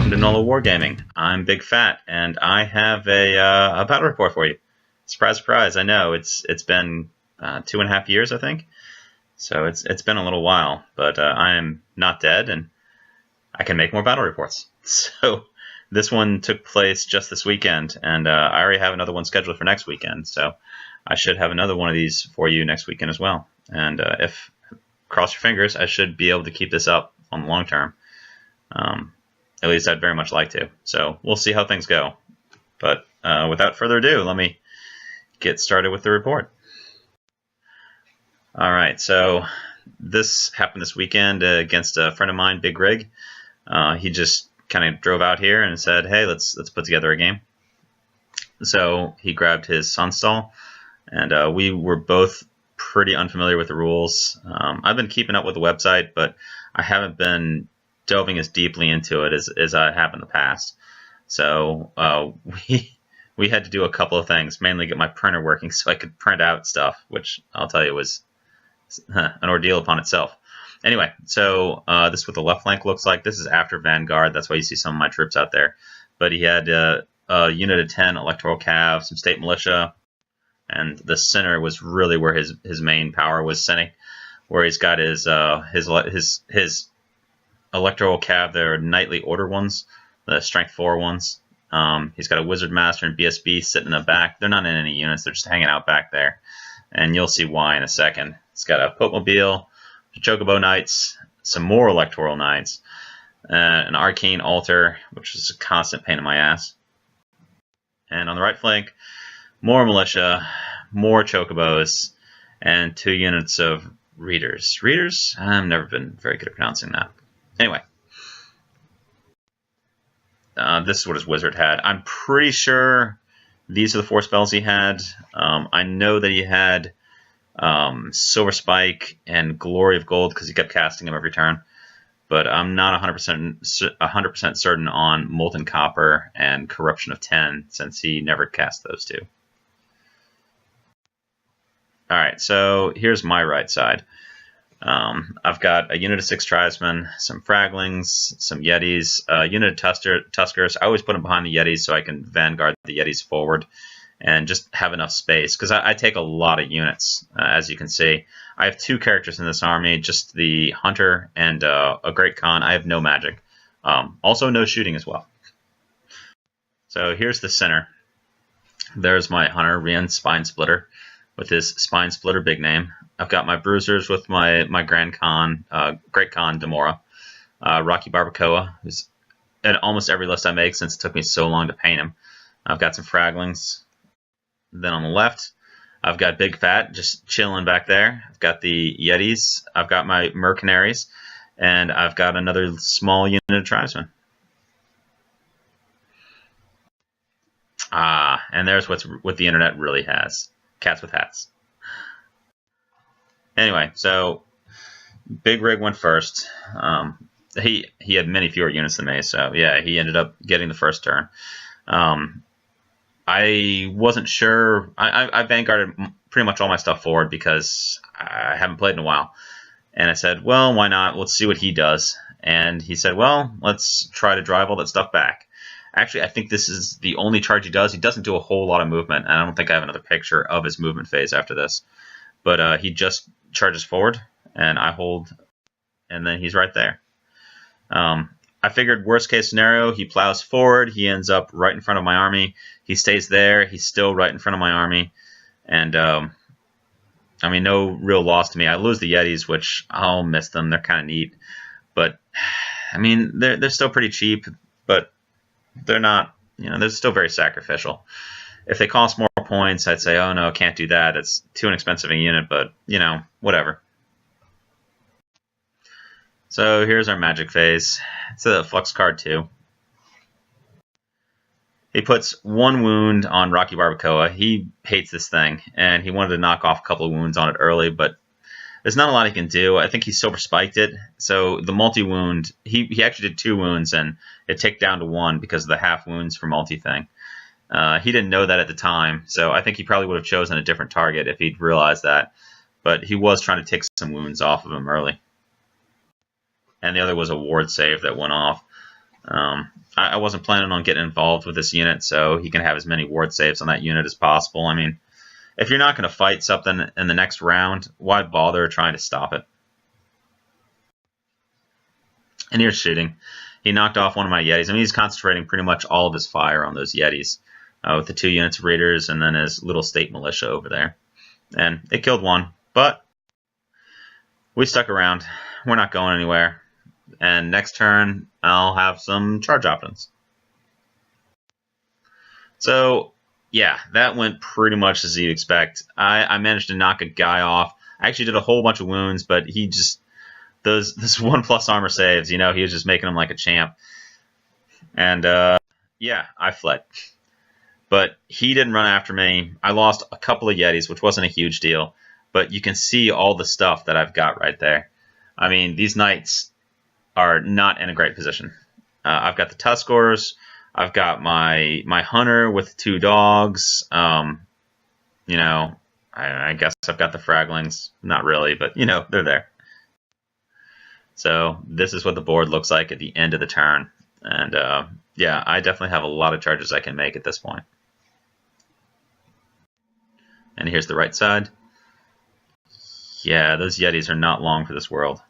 welcome to NOLA Wargaming. I'm Big Fat, and I have a battle report for you. Surprise, surprise! I know it's been 2.5 years, I think. So it's been a little while, but I am not dead, and I can make more battle reports. So this one took place just this weekend, and I already have another one scheduled for next weekend. So I should have another one of these for you next weekend as well. And if cross your fingers, I should be able to keep this up on the long term. At least I'd very much like to. So we'll see how things go. But without further ado, let me get started with the report. All right, so this happened this weekend against a friend of mine, Big Rig. He just kind of drove out here and said, "Hey, let's put together a game." So he grabbed his Sonnstahl, and we were both pretty unfamiliar with the rules. I've been keeping up with the website, but I haven't been delving as deeply into it as I have in the past. So we had to do a couple of things, mainly get my printer working so I could print out stuff, which I'll tell you was an ordeal upon itself. Anyway, so this is what the left flank looks like. This is after Vanguard. That's why you see some of my troops out there. But he had a unit of 10 electoral cav, some state militia, and the center was really where his main power was sitting, where he's got his electoral cav. They're knightly order ones, the strength 4 ones. He's got a wizard master and BSB sitting in the back. They're not in any units. They're just hanging out back there, and you'll see why in a second. It's got a Pope Mobile, Chocobo Knights, some more Electoral Knights, an Arcane Altar, which is a constant pain in my ass. And on the right flank, more Militia, more Chocobos, and 2 units of Readers. Readers? I've never been very good at pronouncing that. Anyway, this is what his Wizard had. I'm pretty sure these are the 4 spells he had. I know that he had Silver Spike and Glory of Gold because he kept casting them every turn, but I'm not 100% certain on Molten Copper and Corruption of 10 since he never cast those 2. All right, so here's my right side. I've got a unit of 6 tribesmen, some Fraglings, some Yetis, a unit of Tuskers. I always put them behind the Yetis so I can vanguard the Yetis forward and just have enough space, because I take a lot of units, as you can see. I have 2 characters in this army, just the Hunter and a Great Khan. I have no magic. Also no shooting as well. So here's the center. There's my Hunter, Rian Spine Splitter, with his Spine Splitter big name. I've got my Bruisers with my Grand Khan, Great Khan Demora, Rocky Barbacoa, who's in almost every list I make since it took me so long to paint him. I've got some Fraglings. Then on the left, I've got Big Fat just chilling back there. I've got the Yetis. I've got my Mercenaries. And I've got another small unit of tribesmen. And there's what the internet really has. Cats with hats. Anyway, so Big Rig went first. He had many fewer units than me, so yeah, he ended up getting the first turn. I wasn't sure. I vanguarded pretty much all my stuff forward because I haven't played in a while. And I said, well, why not? Let's see what he does. And he said, well, let's try to drive all that stuff back. Actually, I think this is the only charge he does. He doesn't do a whole lot of movement. And I don't think I have another picture of his movement phase after this. But he just charges forward, and I hold, and then he's right there. I figured worst case scenario, he plows forward, he ends up right in front of my army, he stays there, he's still right in front of my army, and I mean, no real loss to me. I lose the Yetis, which I'll miss them, they're kind of neat, but I mean, they're still pretty cheap, but they're not, they're still very sacrificial. If they cost more points, I'd say, oh no, can't do that, it's too inexpensive a unit, but, whatever. So here's our magic phase. It's a flux card too. He puts 1 wound on Rocky Barbacoa. He hates this thing, and he wanted to knock off a couple of wounds on it early, but there's not a lot he can do. I think he silver spiked it, so the multi-wound, he actually did 2 wounds, and it ticked down to 1 because of the half wounds for multi thing. He didn't know that at the time, so I think he probably would have chosen a different target if he'd realized that, but he was trying to take some wounds off of him early. And the other was a ward save that went off. I wasn't planning on getting involved with this unit, so he can have as many ward saves on that unit as possible. I mean, if you're not going to fight something in the next round, why bother trying to stop it? And here's shooting. He knocked off one of my Yetis. I mean, he's concentrating pretty much all of his fire on those Yetis with the 2 units of Raiders and then his little state militia over there. And it killed one, but we stuck around. We're not going anywhere. And next turn, I'll have some charge options. So, yeah, that went pretty much as you'd expect. I managed to knock a guy off. I actually did a whole bunch of wounds, but he just... this 1+ armor saves, you know, he was just making them like a champ. And, yeah, I fled. But he didn't run after me. I lost a couple of Yetis, which wasn't a huge deal. But you can see all the stuff that I've got right there. I mean, these knights are not in a great position. I've got the Tuskers. I've got my hunter with 2 dogs. You know, I guess I've got the fraglings. Not really, but, you know, they're there. So this is what the board looks like at the end of the turn. And, yeah, I definitely have a lot of charges I can make at this point. And here's the right side. Yeah, those Yetis are not long for this world.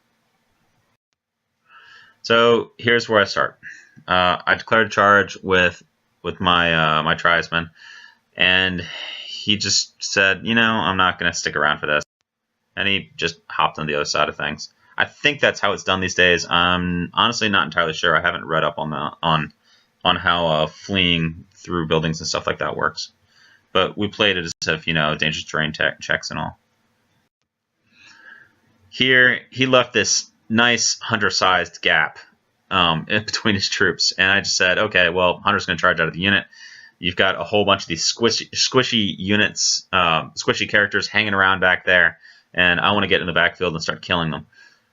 So here's where I start. I declared a charge with my my tribesman, and he just said, you know, I'm not going to stick around for this, and he just hopped on the other side of things. I think that's how it's done these days. I'm honestly not entirely sure. I haven't read up on how fleeing through buildings and stuff like that works. But we played it as if, you know, dangerous terrain checks and all. Here, he left this nice hunter-sized gap in between his troops. And I just said, okay, well, Hunter's going to charge out of the unit. You've got a whole bunch of these squishy units, squishy characters hanging around back there. And I want to get in the backfield and start killing them.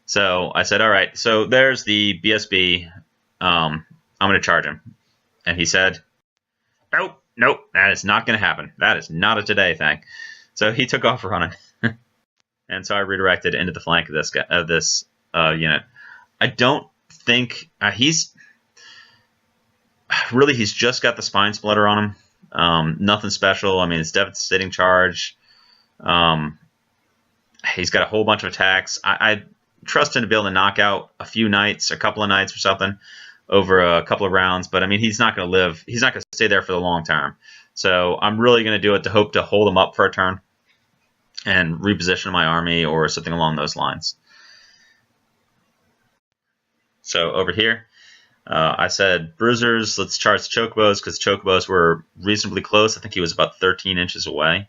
So I said, all right, so there's the BSB. I'm going to charge him. And he said, nope, that is not going to happen. That is not a today thing. So he took off running. And so I redirected into the flank of this unit. I don't think he's just got the spine splitter on him. Nothing special. I mean, it's devastating charge. He's got a whole bunch of attacks. I trust him to be able to knock out a couple of knights or something over a couple of rounds. But I mean, he's not going to live. He's not going to stay there for the long term. So I'm really going to do it to hope to hold him up for a turn and reposition my army or something along those lines. So over here, I said, bruisers, let's charge the chocobos, because chocobos were reasonably close. I think he was about 13 inches away,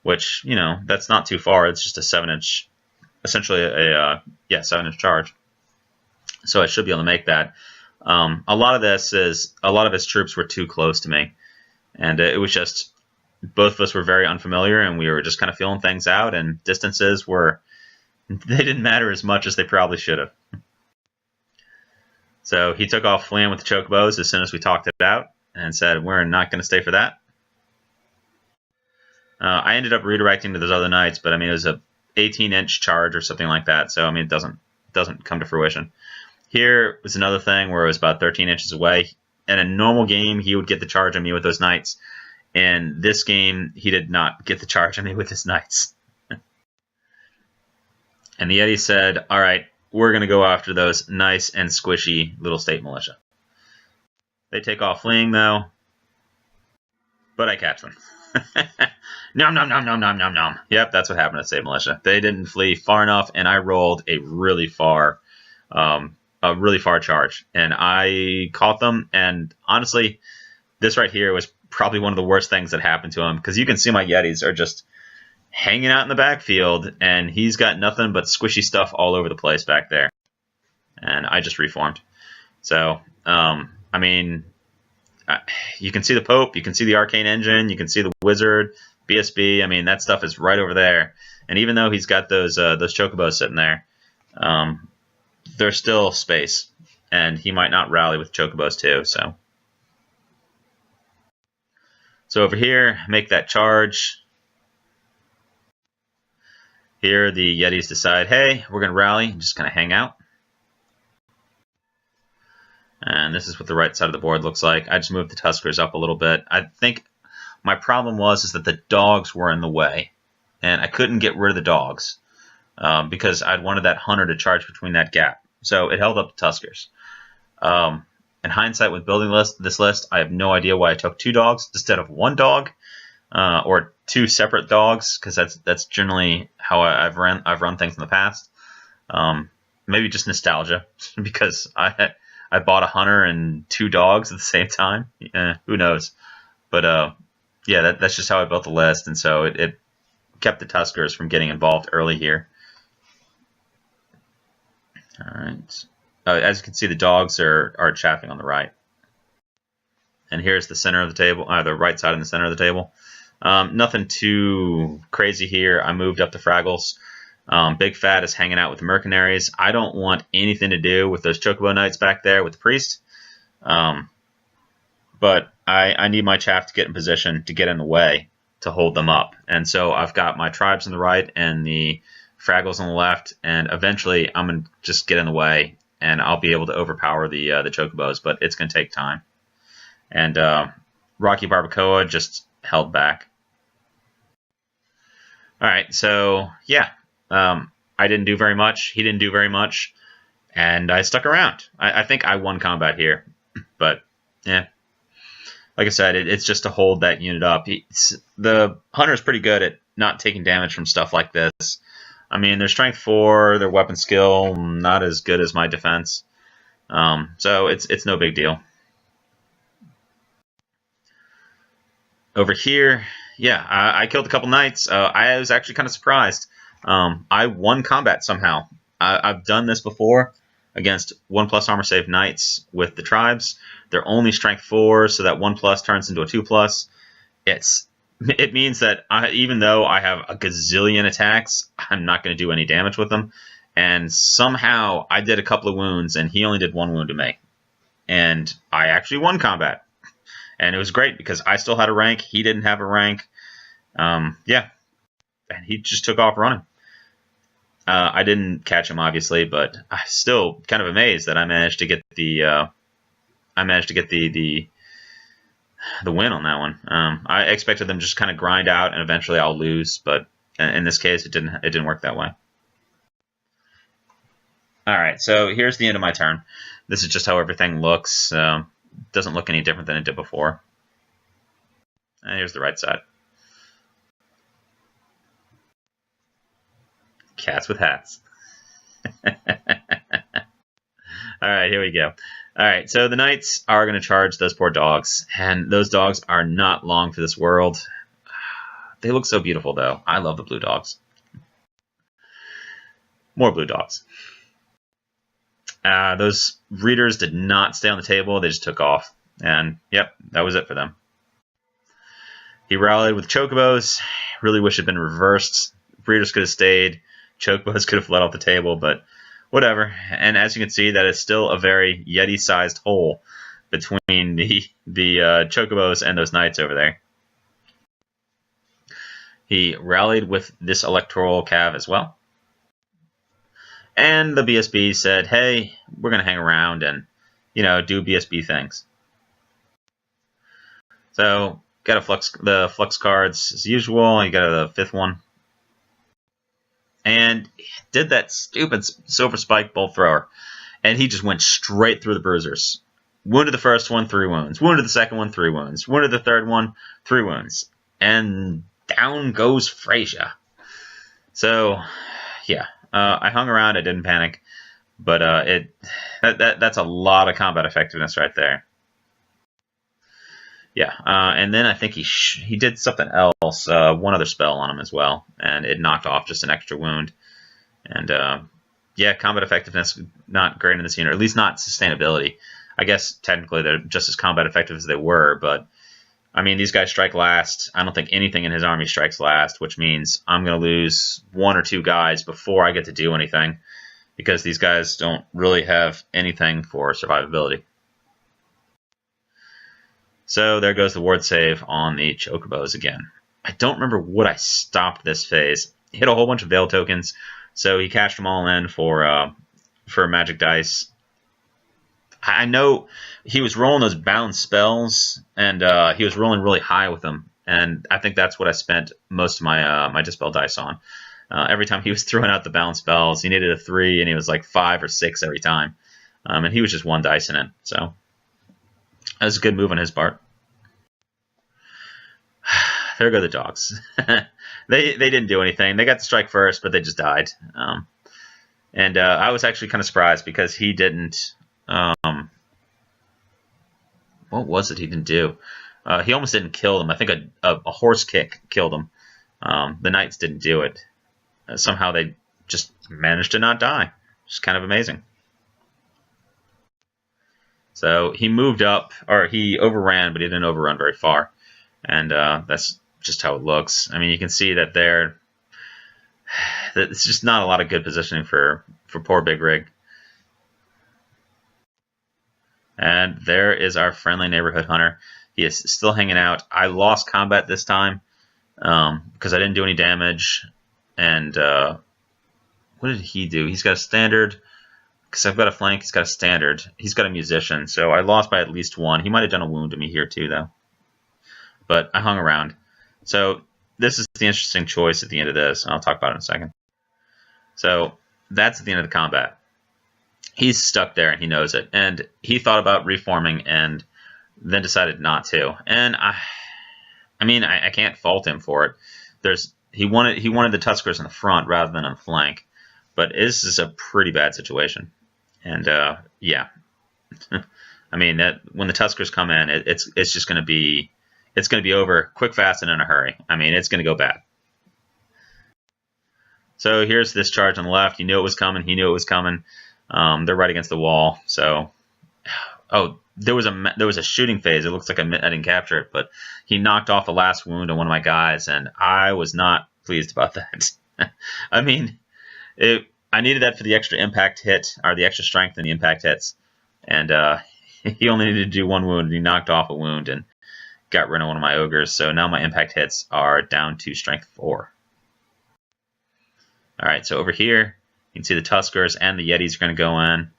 which, you know, that's not too far. It's just a 7-inch, essentially a 7-inch charge. So I should be able to make that. A lot of his troops were too close to me, and it was just, both of us were very unfamiliar, and we were just kind of feeling things out, and distances they didn't matter as much as they probably should have. So he took off fleeing with the chocobos as soon as we talked it out and said, we're not going to stay for that. I ended up redirecting to those other knights, but I mean, it was a 18-inch charge or something like that. So I mean, it doesn't come to fruition. Here was another thing where it was about 13 inches away. In a normal game, he would get the charge on me with those knights. In this game, he did not get the charge on me with his knights. And the Yeti said, all right, we're going to go after those nice and squishy little state militia. They take off fleeing, though, but I catch them. Nom, nom, nom, nom, nom, nom, nom. Yep, that's what happened to state militia. They didn't flee far enough, and I rolled a really far charge. And I caught them, and honestly, this right here was probably one of the worst things that happened to him, because you can see my Yetis are just hanging out in the backfield, and he's got nothing but squishy stuff all over the place back there. And I just reformed. So, I mean, you can see the Pope, you can see the Arcane Engine, you can see the Wizard, BSB. I mean, that stuff is right over there. And even though he's got those chocobos sitting there, there's still space, and he might not rally with chocobos too. So over here, make that charge. Here, the Yetis decide, hey, we're going to rally and just kind of hang out. And this is what the right side of the board looks like. I just moved the Tuskers up a little bit. I think my problem is that the dogs were in the way, and I couldn't get rid of the dogs because I'd wanted that hunter to charge between that gap. So it held up the Tuskers. In hindsight, with building this list, I have no idea why I took 2 dogs instead of 1 dog, or 2 separate dogs, because that's generally how I've run things in the past. Maybe just nostalgia, because I bought a hunter and 2 dogs at the same time. Who knows? But yeah, that's just how I built the list, and so it kept the Tuskers from getting involved early here. All right. As you can see, the dogs are chaffing on the right. And here's the center of the table, the right side and the center of the table. Nothing too crazy here. I moved up the Fraggles. Big Fat is hanging out with the Mercenaries. I don't want anything to do with those Chocobo Knights back there with the Priest. But I need my chaff to get in position to get in the way to hold them up. And so I've got my tribes on the right and the Fraggles on the left. And eventually I'm going to just get in the way, and I'll be able to overpower the Chocobos, but it's going to take time. And Rocky Barbacoa just held back. All right, so yeah, I didn't do very much. He didn't do very much, and I stuck around. I think I won combat here, but yeah, like I said, it's just to hold that unit up. The Hunter's pretty good at not taking damage from stuff like this. I mean, their strength 4, their weapon skill, not as good as my defense. So it's no big deal. Over here, yeah, I killed a couple knights. I was actually kind of surprised. I won combat somehow. I've done this before against 1+ armor save knights with the tribes. They're only strength 4, so that 1+ turns into a 2+. It means that even though I have a gazillion attacks, I'm not going to do any damage with them. And somehow I did a couple of wounds, and he only did 1 wound to me. And I actually won combat. And it was great because I still had a rank. He didn't have a rank. Yeah. And he just took off running. I didn't catch him, obviously, but I'm still kind of amazed that I managed to get the the win on that one. I expected them to just kind of grind out and eventually I'll lose, but in this case it didn't work that way. All right, so here's the end of my turn. This is just how everything looks. Doesn't look any different than it did before. And here's the right side. Cats with hats. All right, here we go. All right, so the knights are going to charge those poor dogs, and those dogs are not long for this world. They look so beautiful, though. I love the blue dogs. More blue dogs. Those readers did not stay on the table. They just took off, and yep, that was it for them. He rallied with Chocobos. Really wish it had been reversed. Breeders could have stayed. Chocobos could have fled off the table, but whatever. And as you can see, that is still a very Yeti-sized hole between the Chocobos and those knights over there. He rallied with this electoral cav as well. And the BSB said, hey, we're going to hang around and, do BSB things. So, got the flux cards as usual. You got the 5th one. And he did that stupid silver spike bolt thrower. And he just went straight through the bruisers. Wounded the first one, 3 wounds. Wounded the second one, 3 wounds. Wounded the third one, 3 wounds. And down goes Frasier. So, yeah. I hung around. I didn't panic. But that's a lot of combat effectiveness right there. Yeah, and then I think he did something else, one other spell on him as well, and it knocked off just an extra wound. And yeah, combat effectiveness not great in this unit, or at least not sustainability. I guess technically they're just as combat effective as they were, but I mean, these guys strike last. I don't think anything in his army strikes last, which means I'm going to lose 1 or 2 guys before I get to do anything, because these guys don't really have anything for survivability. So there goes the ward save on the Chocobos again. I don't remember what I stopped this phase. He hit a whole bunch of Veil tokens, so he cashed them all in for magic dice. I know he was rolling those bound spells, and he was rolling really high with them. And I think that's what I spent most of my my Dispel dice on. Every time he was throwing out the bound spells, he needed a 3, and he was like 5 or 6 every time. And he was just 1 dice in it. So that was a good move on his part. There go the dogs. They didn't do anything. They got the strike first, but they just died. And I was actually kind of surprised because he didn't. What was it he didn't do? He almost didn't kill them. I think a horse kick killed him. The knights didn't do it. Somehow they just managed to not die. It's kind of amazing. So he moved up, or he overran, but he didn't overrun very far. And that's just how it looks. I mean, you can see that there. It's just not a lot of good positioning for poor Big Rig. And there is our friendly neighborhood hunter. He is still hanging out. I lost combat this time because I didn't do any damage. And what did he do? He's got a standard. Because I've got a flank, he's got a standard. He's got a musician. So I lost by at least 1. He might have done a wound to me here too, though. But I hung around. So this is the interesting choice at the end of this. And I'll talk about it in a second. So that's at the end of the combat. He's stuck there and he knows it. And he thought about reforming and then decided not to. And I mean, I can't fault him for it. He wanted the Tuskers in the front rather than on the flank. But this is a pretty bad situation. And yeah. I mean, when the Tuskers come in, it's just going to be over quick, fast, and in a hurry. I mean, it's going to go bad. So here's this charge on the left. He knew it was coming. He knew it was coming. They're right against the wall. So, oh, there was a shooting phase. It looks like I didn't capture it, but he knocked off the last wound on one of my guys, and I was not pleased about that. I mean, I needed that for the extra impact hit, or the extra strength in the impact hits, and he only needed to do 1 wound, and he knocked off a wound and got rid of one of my ogres. So now my impact hits are down to strength 4. All right, so over here, you can see the Tuskers and the Yetis are going to go in.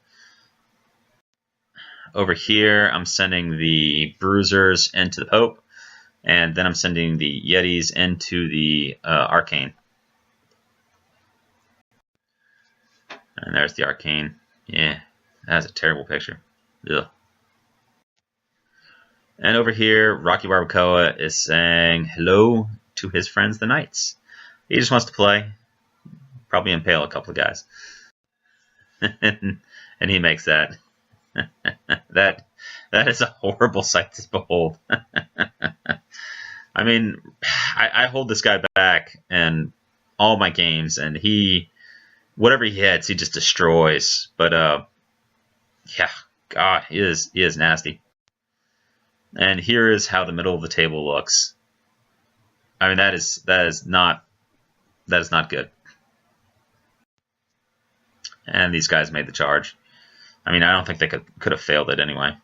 Over here, I'm sending the Bruisers into the Pope, and then I'm sending the Yetis into the Arcane. And there's the Arcane. Yeah, that's a terrible picture. Ugh. And over here, Rocky Barbacoa is saying hello to his friends, the Knights. He just wants to play. Probably impale a couple of guys. And he makes that. that is a horrible sight to behold. I mean, I hold this guy back in all my games, and whatever he hits, he just destroys. But yeah, God, he is nasty. And here is how the middle of the table looks. I mean, that is not good. And these guys made the charge. I mean, I don't think they could have failed it anyway.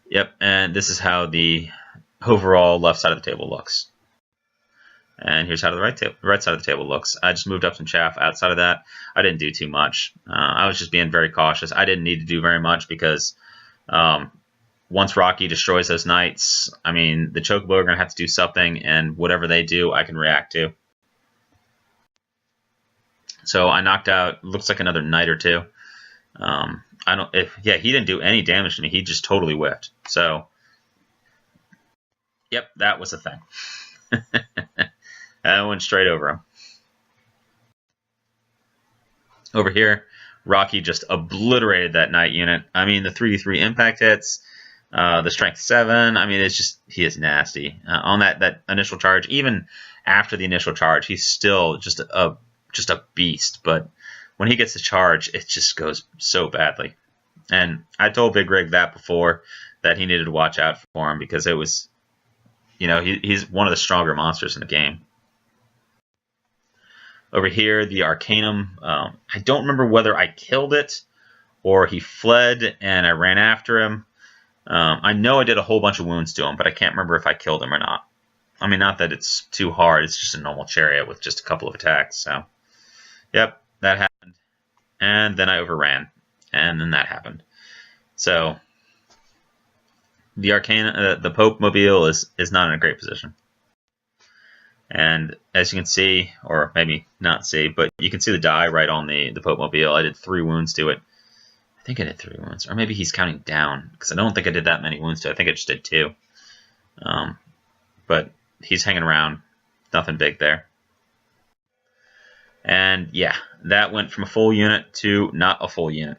Yep, and this is how the overall left side of the table looks. And here's how the right side of the table looks. I just moved up some chaff. Outside of that, I didn't do too much. I was just being very cautious. I didn't need to do very much because once Rocky destroys those knights, I mean, the Chocobo are going to have to do something, and whatever they do, I can react to. So I knocked out, looks like another knight or two. He didn't do any damage to me. He just totally whiffed. So, yep, that was a thing. I went straight over him. Over here, Rocky just obliterated that knight unit. I mean, the 3d3 impact hits, the strength 7. I mean, it's just, he is nasty. On that initial charge, even after the initial charge, he's still just a beast. But when he gets the charge, it just goes so badly. And I told Big Rig that before, that he needed to watch out for him because it was, he's one of the stronger monsters in the game. Over here, the Arcanum, I don't remember whether I killed it or he fled and I ran after him. I know I did a whole bunch of wounds to him, but I can't remember if I killed him or not. I mean, not that it's too hard. It's just a normal chariot with just a couple of attacks. So, yep, that happened. And then I overran. and then that happened. So the the Pope Mobile is not in a great position. And as you can see, or maybe not see, but you can see the die right on the Pope Mobile. I did 3 wounds to it. I think I did 3 wounds, or maybe he's counting down, because I don't think I did that many wounds to it. I think I just did 2. But he's hanging around, nothing big there. And yeah, that went from a full unit to not a full unit.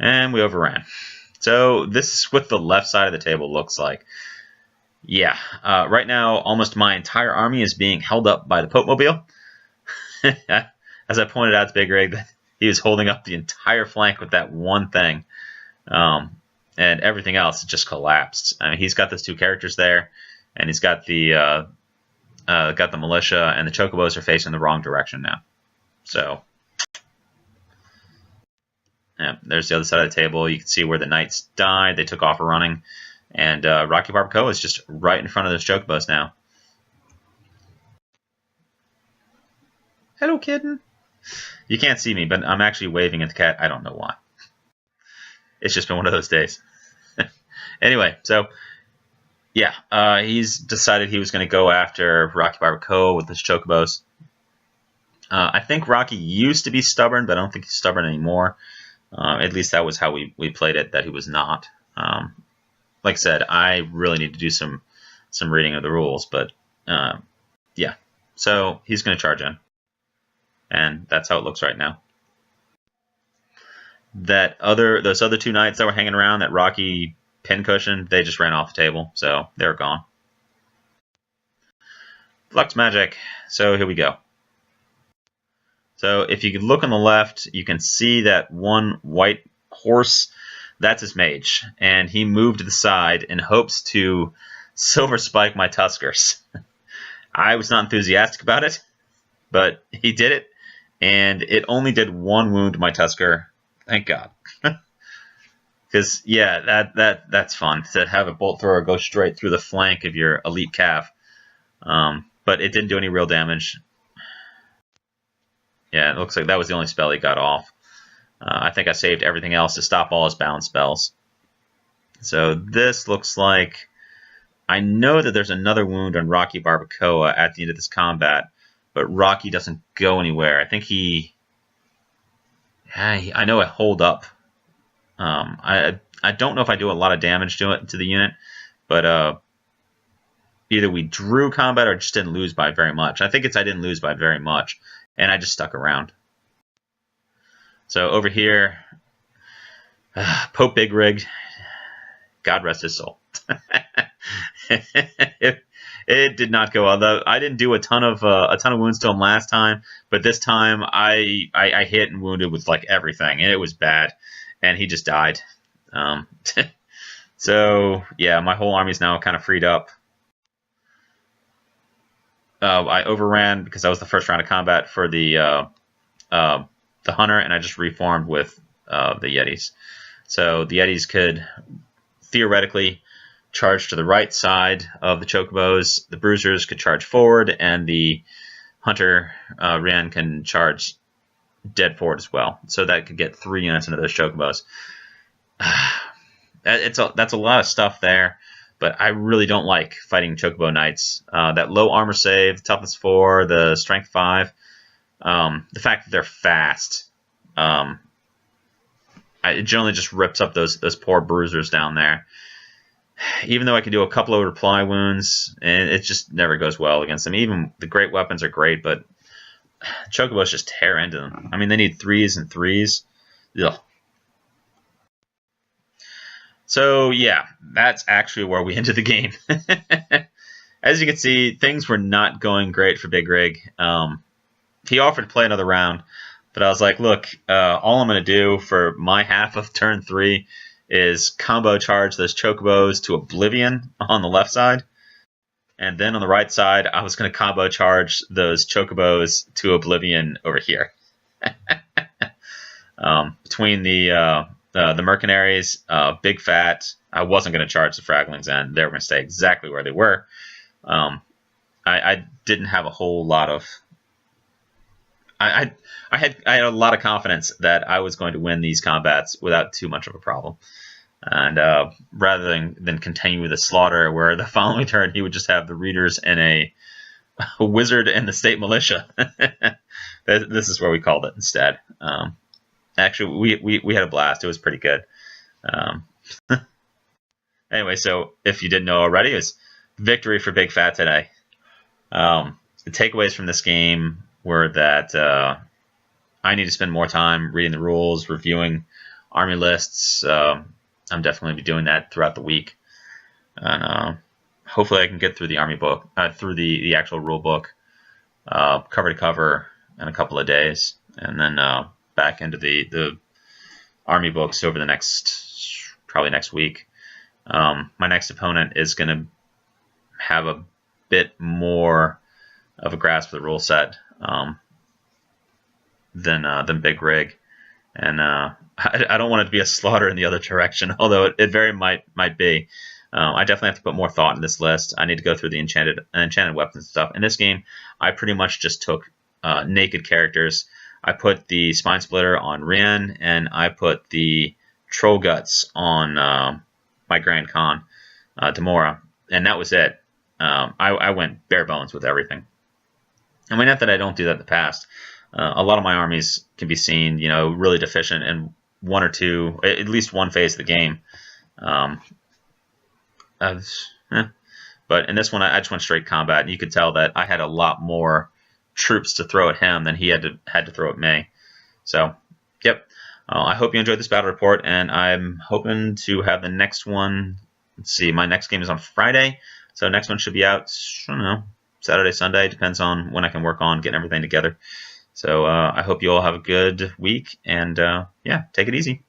And we overran. So this is what the left side of the table looks like. Yeah, right now almost my entire army is being held up by the Pope Mobile. As I pointed out to Big Rig, that he was holding up the entire flank with that one thing. And everything else just collapsed. I mean, he's got those 2 characters there, and he's got the militia, and the chocobos are facing the wrong direction now. So yeah, there's the other side of the table. You can see where the knights died. They took off running. And Rocky Barbacoa is just right in front of those chocobos now. Hello, kitten. You can't see me, but I'm actually waving at the cat. I don't know why. It's just been one of those days. Anyway, so yeah, he's decided he was going to go after Rocky Barbacoa with his chocobos. I think Rocky used to be stubborn, but I don't think he's stubborn anymore. At least that was how we played it, that he was not. Like I said, I really need to do some reading of the rules, but yeah. So he's going to charge in. And that's how it looks right now. Those other 2 knights that were hanging around, that Rocky pincushion, they just ran off the table, so they're gone. Flux magic. So here we go. So if you can look on the left, you can see that one white horse. That's his mage, and he moved to the side in hopes to silver spike my Tuskers. I was not enthusiastic about it, but he did it, and it only did 1 wound to my Tusker. Thank God. Because yeah, that's fun to have a bolt thrower go straight through the flank of your elite cav. But it didn't do any real damage. Yeah, it looks like that was the only spell he got off. I think I saved everything else to stop all his bound spells. So this looks like... I know that there's another wound on Rocky Barbacoa at the end of this combat, but Rocky doesn't go anywhere. I think he... I know I hold up. I don't know if I do a lot of damage to the unit, but either we drew combat or just didn't lose by very much. I think I didn't lose by very much, and I just stuck around. So over here, Pope Big Rig, God rest his soul. It did not go well. I didn't do a ton of wounds to him last time, but this time I hit and wounded with like everything, and it was bad, and he just died. So yeah, my whole army is now kind of freed up. I overran because that was the first round of combat for the hunter, and I just reformed with the Yetis. So the Yetis could theoretically charge to the right side of the chocobos. The bruisers could charge forward, and the hunter Ren can charge dead forward as well. So that could get 3 units into those chocobos. That's a lot of stuff there, but I really don't like fighting chocobo knights. That low armor save, toughness 4, the strength 5, the fact that they're fast, it generally just rips up those poor bruisers down there. Even though I can do a couple of reply wounds, and it just never goes well against them. Even the great weapons are great, but chocobos just tear into them. I mean, they need 3s and 3s. Ugh. So yeah, that's actually where we ended the game. As you can see, things were not going great for Big Rig. He offered to play another round, but I was like, look, all I'm going to do for my half of turn 3 is combo charge those chocobos to oblivion on the left side. And then on the right side, I was going to combo charge those chocobos to oblivion over here. Between the mercenaries, big fat, I wasn't going to charge the fraglings, and they were going to stay exactly where they were. I didn't have a whole lot of I, I had a lot of confidence that I was going to win these combats without too much of a problem. And rather than continue with the slaughter, where the following turn he would just have the readers and a wizard and the state militia. This is where we called it instead. Actually, we had a blast. It was pretty good. Anyway, so if you didn't know already, it was victory for Big Fat today. The takeaways from this game were that I need to spend more time reading the rules, reviewing army lists. I'm definitely be doing that throughout the week, and hopefully I can get through the army book, through the actual rule book, cover to cover in a couple of days, and then back into the army books over the probably next week. My next opponent is going to have a bit more of a grasp of the rule set than Big Rig, and I don't want it to be a slaughter in the other direction, although it very might be. I definitely have to put more thought in this list. I need to go through the enchanted weapons stuff. In this game, I pretty much just took naked characters. I put the Spine Splitter on Rian, and I put the Troll Guts on my Grand Khan, Demora, and that was it. I went bare bones with everything. I mean, not that I don't do that in the past. A lot of my armies can be seen, really deficient in one or two, at least one phase of the game. But in this one, I just went straight combat, and you could tell that I had a lot more troops to throw at him than he had to throw at me. So, yep. I hope you enjoyed this battle report, and I'm hoping to have the next one. Let's see, my next game is on Friday, so next one should be out, I don't know, Saturday, Sunday. Depends on when I can work on getting everything together. So I hope you all have a good week, and yeah, take it easy.